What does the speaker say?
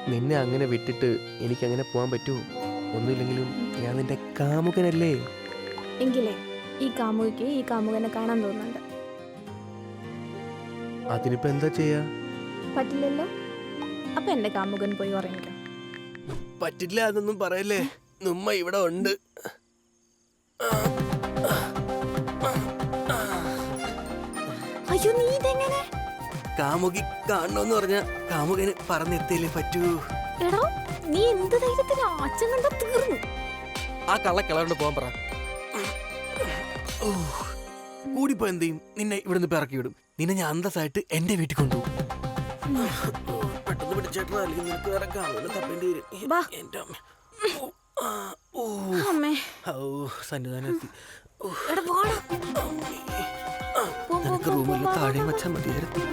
നിന്നെ അങ്ങനെ വിട്ടിട്ട് എനിക്കങ്ങനെ പോകാൻ പറ്റുമോ? ഒന്നുമില്ലെങ്കിലും ഞാൻ നിന്റെ കാമുകനല്ലേ? എങ്കിലേ ഈ കാമുകിക്ക് ഈ കാമുകനെ കാണാൻ തോന്നുന്നുണ്ട്. അതിനിപ്പോ എന്താ ചെയ്യാ? പറ്റില്ലല്ലോ. അപ്പൊ എന്റെ കാമുകൻ പോയി ഉറങ്ങിക്കോ. പറ്റില്ല, അതൊന്നും പറയല്ലേ. നമ്മ ഇവിടെ ഉണ്ട്. അയ്യോ, നീ ഇതെങ്ങനെ? കാമുകി കാണണോന്ന് പറഞ്ഞ കാമുകന് പറഞ്ഞെത്തിയില്ലേ പറ്റൂ. എടോ, നീ എന്ത് ധൈര്യത്തിലാ? അച്ഛൻ കണ്ടാ തീർന്നു. ആ കള്ളക്കിളറിന് പോകാൻ പറ. കൂടിപ്പോ എന്ത് ചെയ്യും? നിന്നെ ഇവിടുന്ന് പിറക്കി വിടും. നിന്നെ ഞാൻ അന്തസ്സായിട്ട് എന്റെ വീട്ടിൽ കൊണ്ടുപോകും. പെട്ടെന്ന് പിടിച്ചേട്ടാ, അല്ലെങ്കിൽ നിനക്ക് വേറെ കാമുകനെ തപ്പേണ്ടി വരും. വാ. എന്റെ അമ്മ. അമ്മേ. സന്നിധാനത്തി. എടാ, വാടാ. നിനക്ക് റൂമിൽ താഴെ വെച്ചാൽ മതിയായിരുന്നു.